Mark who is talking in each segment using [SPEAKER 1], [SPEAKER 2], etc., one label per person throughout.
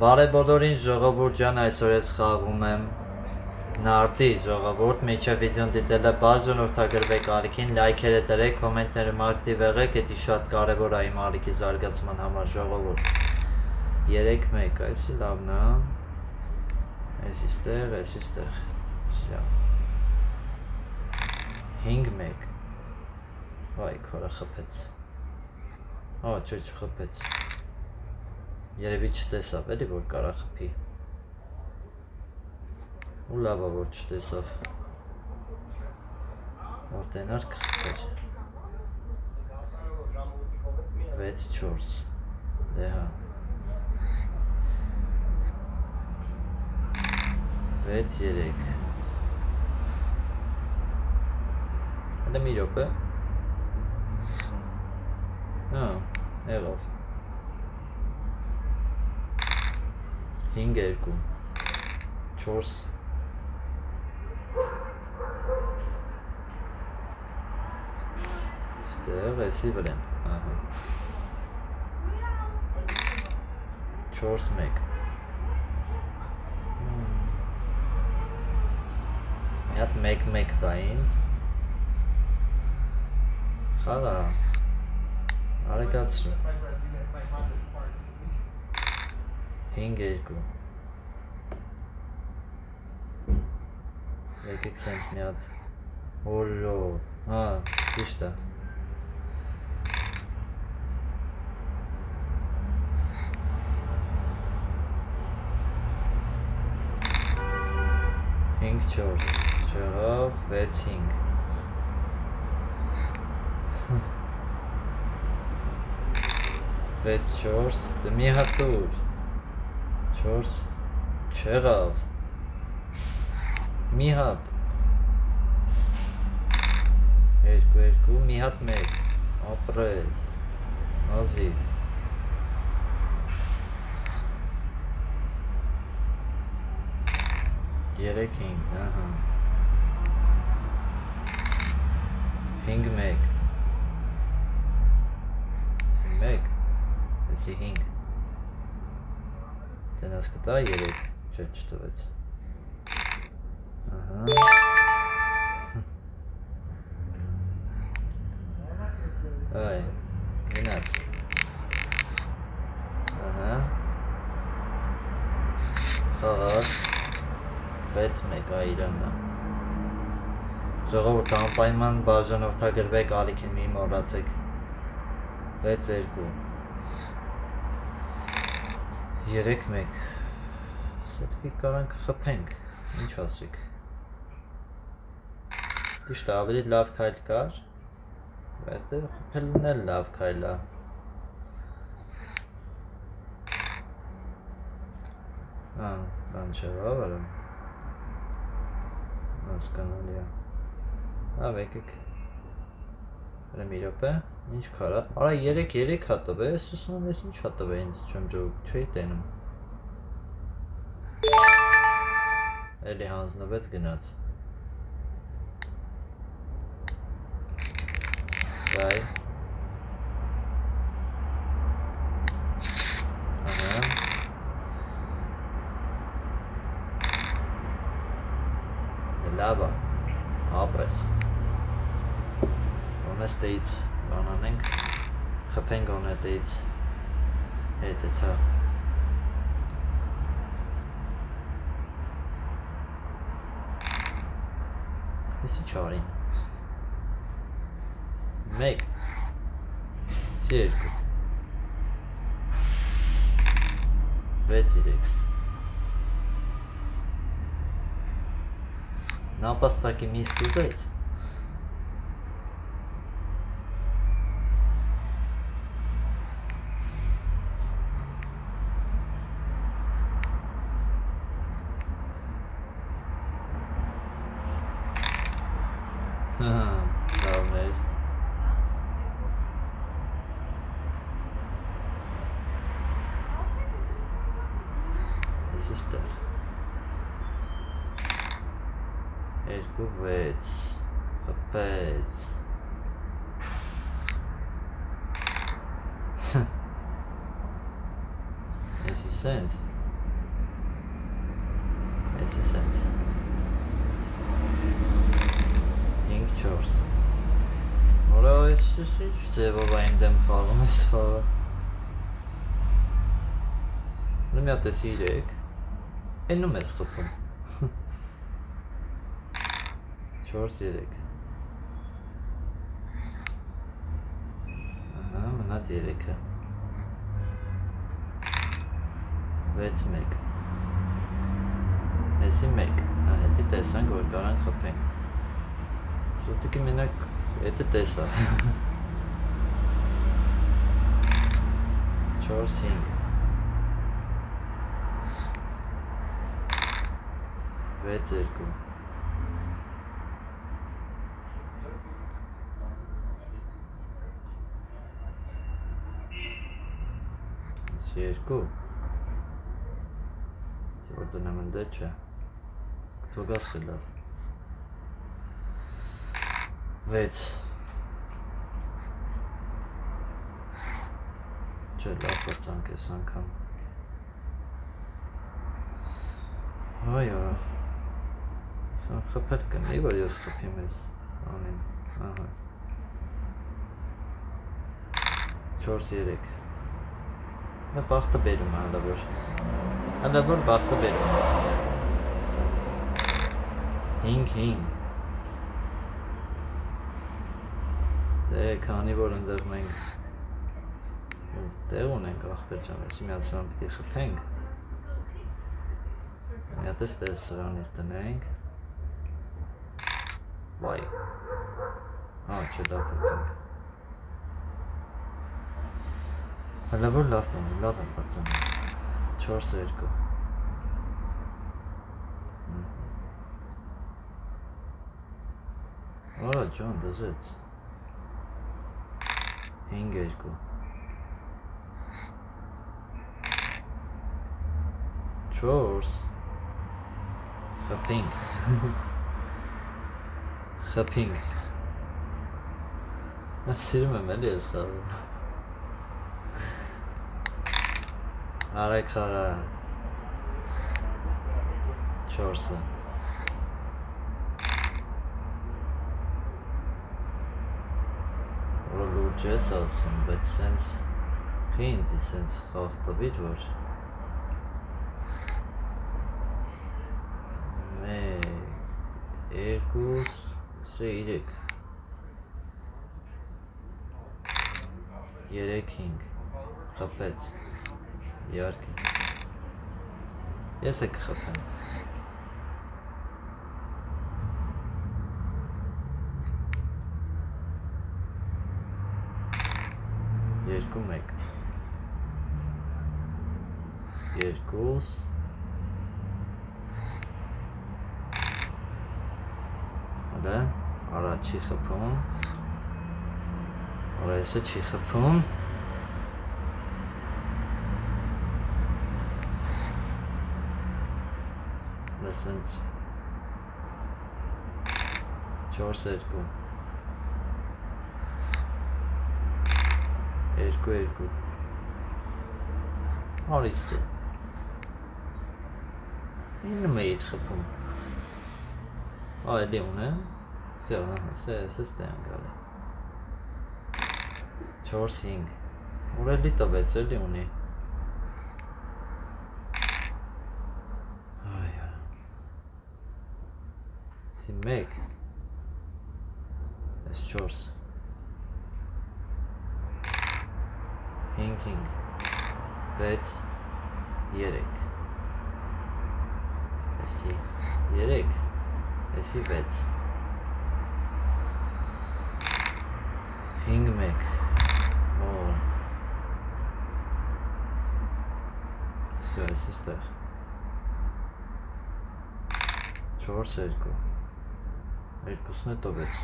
[SPEAKER 1] Բարև բոլորին, ժողովուրդ ջան, այսօր ես խաղում եմ նարդի ժողովուրդ, միջև վիդեոն դիտելը բաժան որդագրվեք ալիքին, լայքերը դրեք, կոմենտներում ակտիվ եղեք, էդի շատ կարևոր է իմ ալիքի զարգացման համար ժողովուրդ 3-1, այսի լավն է, այս իստեղ, 5-1, վայ, քորը խպեց, չէ չխպեց, երևի չտեսավ, էլի որ կարա խպի, ու լավա որ չտեսավ, որ տենար կխպեր, 6-4, դե հա, 6-3, հələ մի րոպե, եղավ, 5-2, 4, ստեղ, էսի վրեմ, 4-1, մի հատ 1-1 տա ինձ, խաղա, արեկացրու, 5-2, եկեք սենց մի հատ, օրո, ճիշտ է, 5-4, չեղավ, 6-5, 6-4, դե մի հատ տուր, 4, չեղավ, մի հատ, 2-2, մի հատ 1, ապրես, ազիվ, 3-5, 5-1, 1, էսի 5, տենաս կտա 3, չէ չտվեց, այ, գնաց, խաղաց, 6-1 իրանն է, ժողովուրդ անպայման բաժանորդագրվեք ալիքին մի մոռացեք, 6-2, 3-1, սոտքի կարանք խպենք, ինչ ասիք, ճիշտ է ավելի լավ քայլ կար, բայց դե խպելն էլ լավ քայլ է, բան չեղավ արամ, հասկանալի է, եկեք, մի րոպե, ինչ քարա, արա 3 հա տվես, ասում եմ ես ինչ հա տվե ինձ չեմ ջոկ, չէի տենում, էլի հանձնվեց գնաց, վայ, լավա, ապրես,ոնեստեից բան անենք, խպենքոնետեից, հետ է թա, եսի չարին, 1, սի 2, 6-3, Նապաստակի միսկ ուզես, լավներ, ես իստեղ, 2-6, խպեց, This is sense. Եսի սենց 5-4 Որա այս ինչ ձևով այն դեմ խաղում ես խաղը Նու մի հատ ես 3 Էնում ես խպում 4-3 Ահա, մնաց 3-ը 6-1 Եսի 1 Հետի տեսանք, որ կարանք խպենք Սուտիկի մենակ Էտը տեսա 4-5 6-2 2 Որ դնեմ ընդե չէ Թոգաս կլավ 6 Չէ լավ պրծանք ես անգամ Այո Սան խպել կնի որ ես խպիմ ես Անին Ահա 4-3 Նա բախտը բերում է հալա որ բախտը բերում 5-5 Դե քանի որ ընդեղ մենք Հենց տեղ ունենք աղբեր ճան Եսի մի հատ սրան պիտի խպենք Մի հատ ես տեղ սրանից տնենք Վայ Հա չէ լավ պրծանք Հալա որ լավ եմ պրծանք 4-2 Արա ջան դզեց 5-2 4 Խպինք Սիրում եմ էլի ես խաղը Արեք խաղը 4-ը Որ լուրջ ես ասում, բայց սենց Ինձ սենց խաղ տվիր որ 1 2 3 3-5 խպեց Իհարկե Ես է կխպեմ 2-1 2 Հələ արա չի խպում Արա եսը չի խպում Լսենց 4-2 2-2 Արիստը Ինը մեիր խպում Այլի ունեմ Սյո, սստեան գալի 4-5 Ուրելի տվեց էլի ունի Սի մեկ Ես 4 5-5 6 3 Եսի 3 Եսի 6 5-1 Սյո, ես ստեղ 4-2 Երկուսն է տվեց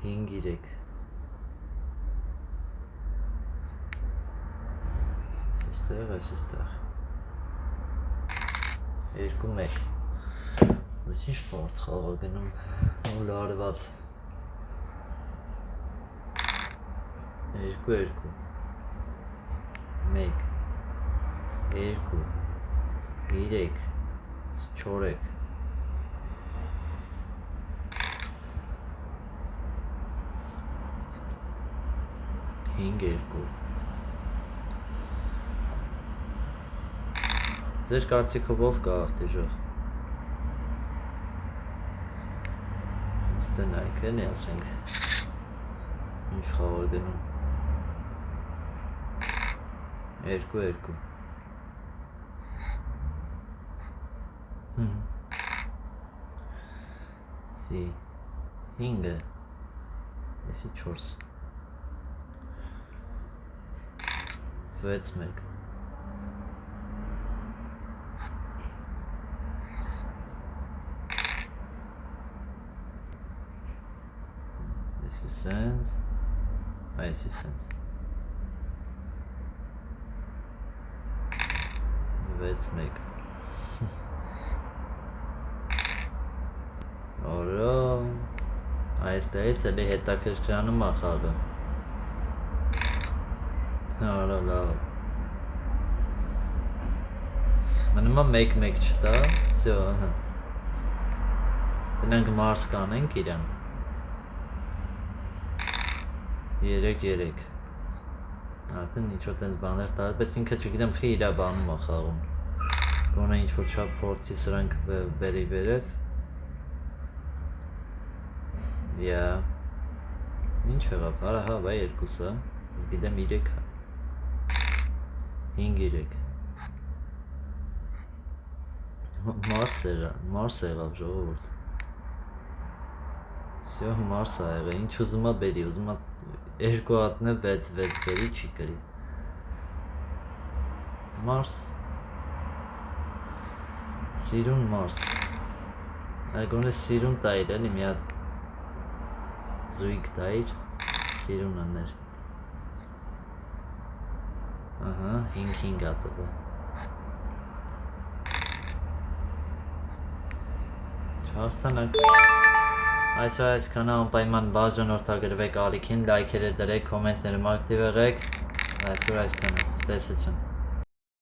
[SPEAKER 1] 5-3 Ես ստեղ 2-1 Ես ինչ պարդ խաղա գնում ու լարված 2-2 1 2 3 4 5 2 Ձեր կարծիքով ով կա աղտիժող Ստենայք էլի ասենք Ինչ խաղ է գնում 2 Սի 5 Էսի 4 6 1 This is sense. This is sense. Let's make. Ora. Այստեղից էլի հետաքրքրանում է խաղը։ Ora լավ։ Մնում է 1-1 չտա, всё, ահա։ Դրանք մարս կանենք իրան։ 3 Արդեն ինչ-որ տենց բաներ տալ, բայց ինքը չգիտեմ խի իրա բանում է խաղում Գոնե ինչ-որ չապ փորձի սրանք բերի վերև Ինչ եղավ, արա հա, բայ երկուսը, ես գիտեմ 3 5-3 Մարս եղավ ժողովուրդ Всё, մարս ա եղել, ինչ ուզում ա բերի, ուզում ա 2 հատնը 6 բերի չի կրի Մարս Սիրուն մարս Այգոն է սիրուն տայր էլի մի հատ Զույգ տայր Սիրուն աներ Ահա 5-5 ատվը Չաղթանակ Այսօր այսքանը անպայման բաժանորդագրվեք ալիքին, լայքերը դրեք, կոմենտներում ակտիվ եղեք Այսօր այսքանը, տեսություն